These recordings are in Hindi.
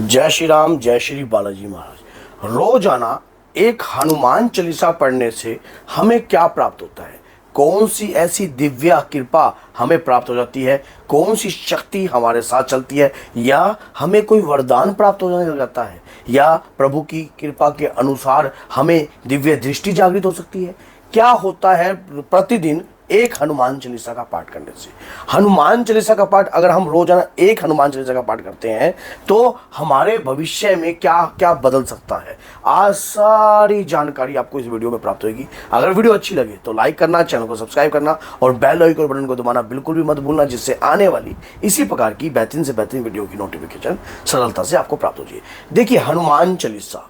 जय श्री राम, जय श्री बालाजी महाराज। रोजाना एक हनुमान चालीसा पढ़ने से हमें क्या प्राप्त होता है? कौन सी ऐसी दिव्य कृपा हमें प्राप्त हो जाती है? कौन सी शक्ति हमारे साथ चलती है? या हमें कोई वरदान प्राप्त हो जाने लग जाता है? या प्रभु की कृपा के अनुसार हमें दिव्य दृष्टि जागृत हो सकती है? क्या होता है प्रतिदिन एक हनुमान चालीसा का पाठ करने से? हनुमान चालीसा का पाठ अगर हम रोजाना एक हनुमान चालीसा का पाठ करते हैं तो हमारे भविष्य में क्या क्या बदल सकता है, आज सारी जानकारी आपको इस वीडियो में प्राप्त होगी। अगर वीडियो अच्छी लगे तो लाइक करना, चैनल को सब्सक्राइब करना और बेल आइकन बटन को दबाना बिल्कुल भी मत भूलना, जिससे आने वाली इसी प्रकार की बेहतरीन से बेहतरीन वीडियो की नोटिफिकेशन सरलता से आपको प्राप्त हो जाए। देखिए, हनुमान चालीसा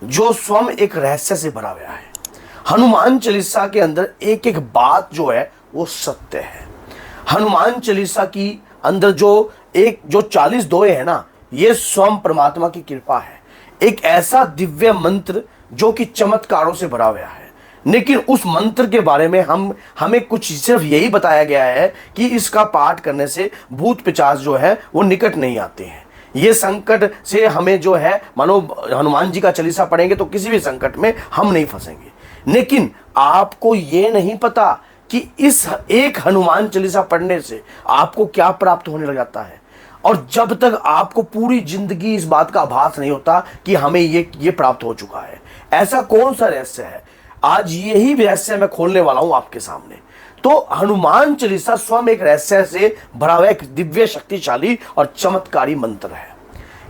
जो स्वयं एक रहस्य से भरा हुआ है। हनुमान चालीसा के अंदर एक एक बात जो है वो सत्य है। हनुमान चालीसा की अंदर जो 40 दोहे है ना, ये स्वयं परमात्मा की कृपा है। एक ऐसा दिव्य मंत्र जो कि चमत्कारों से भरा हुआ है। लेकिन उस मंत्र के बारे में हमें कुछ सिर्फ यही बताया गया है कि इसका पाठ करने से भूत पिशाच जो है वो निकट नहीं आते हैं। ये संकट से हमें जो है, मानो हनुमान जी का चालीसा पढ़ेंगे तो किसी भी संकट में हम नहीं फंसेंगे। लेकिन आपको ये नहीं पता कि इस एक हनुमान चालीसा पढ़ने से आपको क्या प्राप्त होने लग जाता है। और जब तक आपको पूरी जिंदगी इस बात का आभास नहीं होता कि हमें ये प्राप्त हो चुका है। ऐसा कौन सा रहस्य है? आज यही रहस्य मैं खोलने वाला हूं आपके सामने। तो हनुमान चालीसा स्वयं एक रहस्य से भरा हुआ एक दिव्य शक्तिशाली और चमत्कारी मंत्र है।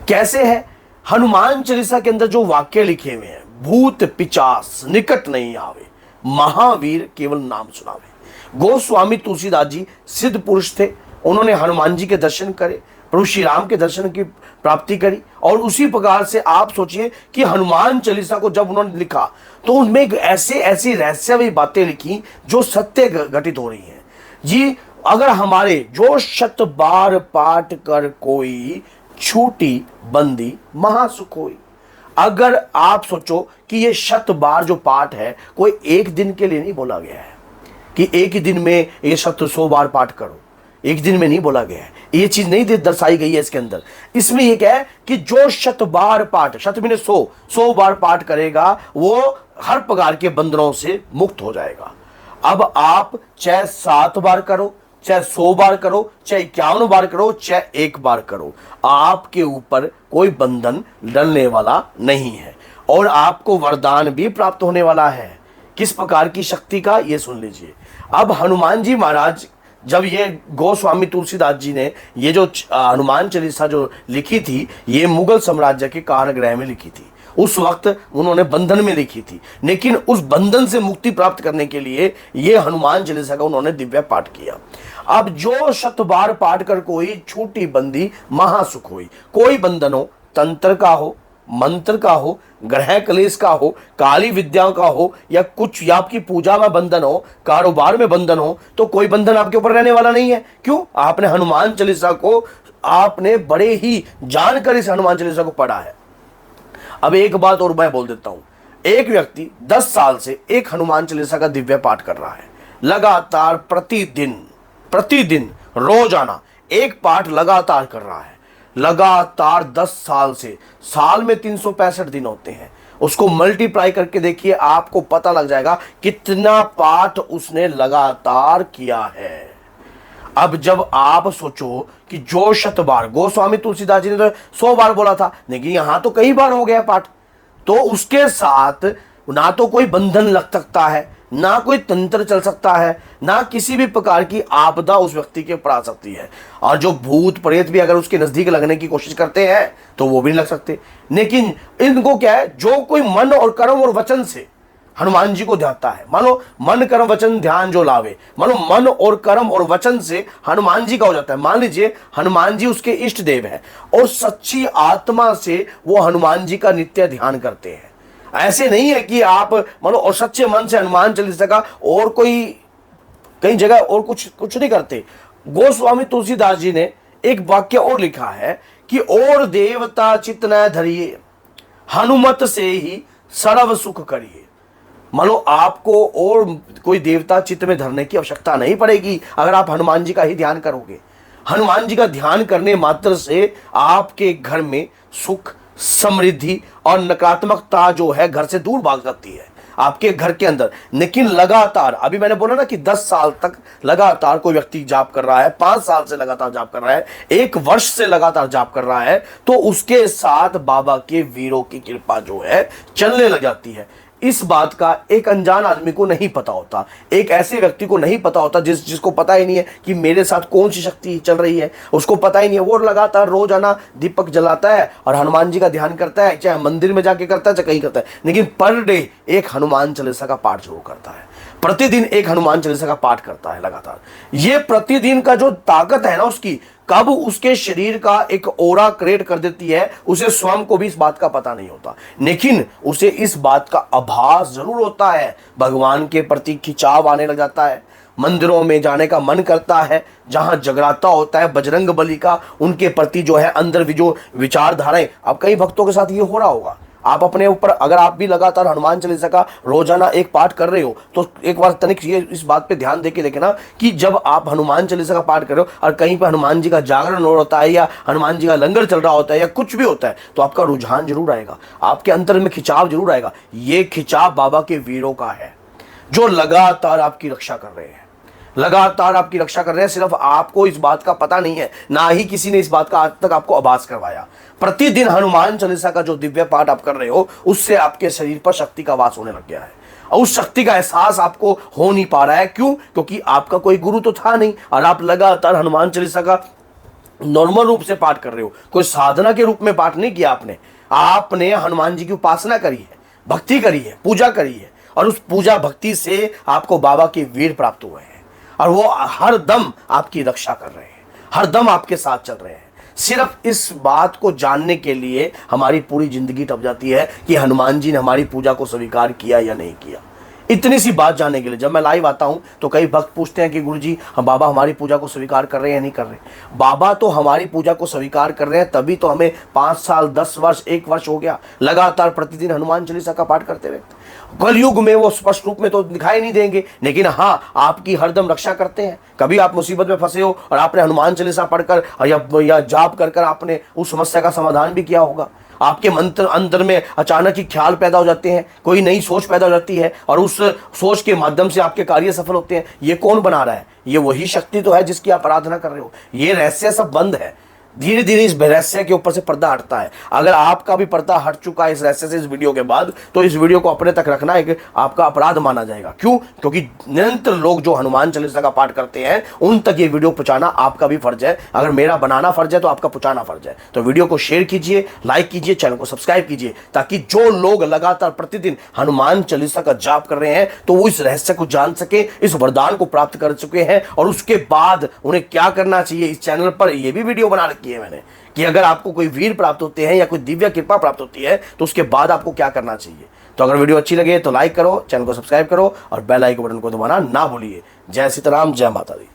कैसे है? हनुमान चालीसा के अंदर जो वाक्य लिखे हुए हैं, भूत पिशाच निकट नहीं आवे, महावीर केवल नाम सुनावे। गोस्वामी तुलसीदास जी सिद्ध पुरुष थे। उन्होंने हनुमान जी के दर्शन करे, प्रभु श्री राम के दर्शन की प्राप्ति करी। और उसी प्रकार से आप सोचिए कि हनुमान चालीसा को जब उन्होंने लिखा तो उनमें ऐसी रहस्यमयी बातें लिखी जो सत्य घटित हो रही हैं जी। अगर हमारे जो 100 बार पाठ कर कोई, छूटी बंदी महासुख होई। अगर आप सोचो कि ये 100 बार जो पाठ है कोई एक दिन के लिए नहीं बोला गया है कि एक ही दिन में ये 100 बार पाठ करो, एक दिन में नहीं बोला गया है। ये चीज नहीं दर्शाई गई है इसके अंदर। इसमें ये क्या है कि जो 100 बार पाठ, 100 में 100 बार पाठ करेगा वो हर प्रकार के बंधनों से मुक्त हो जाएगा। अब आप चाहे 7 बार करो, चाहे 100 बार करो, चाहे 51 बार करो, चाहे 1 बार करो, आपके ऊपर कोई बंधन डलने वाला नहीं है और आपको वरदान भी प्राप्त होने वाला है। किस प्रकार की शक्ति का, ये सुन लीजिए। अब हनुमान जी महाराज जब ये गोस्वामी तुलसीदास जी ने ये जो हनुमान चालीसा जो लिखी थी, ये मुगल साम्राज्य के कारागृह में लिखी थी। उस वक्त उन्होंने बंधन में लिखी थी, लेकिन उस बंधन से मुक्ति प्राप्त करने के लिए ये हनुमान चालीसा का उन्होंने दिव्य पाठ किया। अब जो 100 बार पाठ कर कोई, छूटी बंदी महासुख होई। कोई बंधन हो, तंत्र का हो, मंत्र का हो, ग्रह कलेश का हो, काली विद्याओं का हो, या कुछ या आपकी पूजा में बंधन हो, कारोबार में बंधन हो, तो कोई बंधन आपके ऊपर रहने वाला नहीं है। क्यों? आपने हनुमान चालीसा को आपने बड़े ही जानकर इस हनुमान चालीसा को पढ़ा है। अब एक बात और मैं बोल देता हूं। एक व्यक्ति 10 साल से एक हनुमान चालीसा का दिव्य पाठ कर रहा है, लगातार प्रतिदिन रोजाना एक पाठ लगातार कर रहा है, लगातार 10 साल से। साल में 365 दिन होते हैं, उसको मल्टीप्लाई करके देखिए, आपको पता लग जाएगा कितना पाठ उसने लगातार किया है। अब जब आप सोचो कि जो 100 बार, गोस्वामी तुलसीदास जी ने तो 100 बार बोला था, लेकिन यहां तो कई बार हो गया पाठ, तो उसके साथ ना तो कोई बंधन लग सकता है, ना कोई तंत्र चल सकता है, ना किसी भी प्रकार की आपदा उस व्यक्ति के ऊपर आ सकती है। और जो भूत प्रेत भी अगर उसके नजदीक लगने की कोशिश करते हैं तो वो भी नहीं लग सकते। लेकिन इनको क्या है, जो कोई मन और कर्म और वचन से हनुमान जी को ध्याता है, मानो मन कर्म वचन ध्यान जो लावे, मानो मन और कर्म और वचन से हनुमान जी का हो जाता है। मान लीजिए हनुमान जी उसके इष्ट देव है और सच्ची आत्मा से वो हनुमान जी का नित्य ध्यान करते हैं। ऐसे नहीं है कि आप मानो और सच्चे मन से हनुमान चालीसा का और कोई कई जगह और कुछ नहीं करते। गोस्वामी तुलसीदास जी ने एक वाक्य और लिखा है कि और देवता चित्त न धरिए, हनुमत से ही सर्व सुख करिए। मानो आपको और कोई देवता चित्त में धरने की आवश्यकता नहीं पड़ेगी अगर आप हनुमान जी का ही ध्यान करोगे। हनुमान जी का ध्यान करने मात्र से आपके घर में सुख, समृद्धि और नकारात्मकता जो है घर से दूर भाग सकती है आपके घर के अंदर। लेकिन लगातार, अभी मैंने बोला ना कि 10 साल तक लगातार कोई व्यक्ति जाप कर रहा है, 5 साल से लगातार जाप कर रहा है, 1 वर्ष से लगातार जाप कर रहा है, तो उसके साथ बाबा के वीरों की कृपा जो है चलने लग जाती है। इस बात का एक अनजान आदमी को नहीं पता होता, एक ऐसे व्यक्ति को नहीं पता होता जिसको पता ही नहीं है कि मेरे साथ कौन सी शक्ति चल रही है, उसको पता ही नहीं है। वो लगातार रोजाना दीपक जलाता है और हनुमान जी का ध्यान करता है, चाहे मंदिर में जाके करता है चाहे कहीं करता है, लेकिन पर डे एक हनुमान चालीसा का पाठ जरूर करता है, प्रतिदिन एक हनुमान चालीसा का पाठ करता है लगातार। ये प्रतिदिन का जो ताकत है ना उसकी, कब उसके शरीर का एक ओरा क्रिएट कर देती है, उसे स्वयं को भी इस बात का पता नहीं होता, लेकिन उसे इस बात का आभास जरूर होता है। भगवान के प्रति खिंचाव आने लग जाता है, मंदिरों में जाने का मन करता है, जहां जगराता होता है बजरंग बली का, उनके प्रति जो है अंदर भी जो विचारधाराएं, अब कई भक्तों के साथ ये हो रहा होगा। आप अपने ऊपर, अगर आप भी लगातार हनुमान चालीसा का रोजाना एक पाठ कर रहे हो, तो एक बार तनिक ये इस बात पे ध्यान देके देखना कि जब आप हनुमान चालीसा का पाठ कर रहे हो और कहीं पर हनुमान जी का जागरण हो होता है या हनुमान जी का लंगर चल रहा होता है या कुछ भी होता है, तो आपका रुझान जरूर आएगा, आपके अंतर में खिंचाव जरूर आएगा। ये खिंचाव बाबा के वीरों का है जो लगातार आपकी रक्षा कर रहे हैं, लगातार आपकी रक्षा कर रहे हैं। सिर्फ आपको इस बात का पता नहीं है, ना ही किसी ने इस बात का आज तक आपको आभास करवाया। प्रतिदिन हनुमान चालीसा का जो दिव्य पाठ आप कर रहे हो, उससे आपके शरीर पर शक्ति का वास होने लग गया है और उस शक्ति का एहसास आपको हो नहीं पा रहा है। क्यों? क्योंकि आपका कोई गुरु तो था नहीं और आप लगातार हनुमान चालीसा का नॉर्मल रूप से पाठ कर रहे हो, कोई साधना के रूप में पाठ नहीं किया आपने। आपने हनुमान जी की उपासना करी है, भक्ति करी है, पूजा करी है, और उस पूजा भक्ति से आपको बाबा के वीर प्राप्त हुए हैं और वो हर दम आपकी रक्षा कर रहे हैं, हर दम आपके साथ चल रहे हैं। सिर्फ इस बात को जानने के लिए हमारी पूरी जिंदगी टप जाती है कि हनुमान जी ने हमारी पूजा को स्वीकार किया या नहीं किया। इतनी सी बात जानने के लिए जब मैं लाइव आता हूं तो कई भक्त पूछते हैं कि गुरुजी, हम बाबा हमारी पूजा को स्वीकार कर रहे हैं या नहीं कर रहे। बाबा तो हमारी पूजा को स्वीकार कर रहे हैं, तभी तो हमें 5 साल, 10 वर्ष, 1 वर्ष हो गया लगातार प्रतिदिन हनुमान चालीसा का पाठ करते हुए। कलयुग में वो स्पष्ट रूप में तो दिखाई नहीं देंगे, लेकिन हाँ, आपकी हरदम रक्षा करते हैं। कभी आप मुसीबत में फंसे हो और आपने हनुमान चालीसा पढ़कर या जाप कर आपने उस समस्या का समाधान भी किया होगा। आपके मंत्र अंदर में अचानक ही ख्याल पैदा हो जाते हैं, कोई नई सोच पैदा हो जाती है और उस सोच के माध्यम से आपके कार्य सफल होते हैं। ये कौन बना रहा है? ये वही शक्ति तो है जिसकी आप आराधना कर रहे हो। ये रहस्य सब बंद है। धीरे धीरे इस रहस्य के ऊपर से पर्दा हटता है। अगर आपका भी पर्दा हट चुका है इस रहस्य से इस वीडियो के बाद, तो इस वीडियो को अपने तक रखना एक आपका अपराध माना जाएगा। क्यों? क्योंकि निरंतर लोग जो हनुमान चालीसा का पाठ करते हैं उन तक ये वीडियो पहुंचाना आपका भी फर्ज है। अगर मेरा बनाना फर्ज है तो आपका पहुंचाना फर्ज है। तो वीडियो को शेयर कीजिए, लाइक कीजिए, चैनल को सब्सक्राइब कीजिए, ताकि जो लोग लगातार प्रतिदिन हनुमान चालीसा का जाप कर रहे हैं तो वो इस रहस्य को जान सके, इस वरदान को प्राप्त कर चुके हैं और उसके बाद उन्हें क्या करना चाहिए। इस चैनल पर यह भी वीडियो बना रखी है मैंने कि अगर आपको कोई वीर प्राप्त होते हैं या कोई दिव्य कृपा प्राप्त होती है तो उसके बाद आपको क्या करना चाहिए। तो अगर वीडियो अच्छी लगे तो लाइक करो, चैनल को सब्सक्राइब करो और बेल आइकन बटन को दबाना ना भूलिए। जय सीताराम, जय माता दी।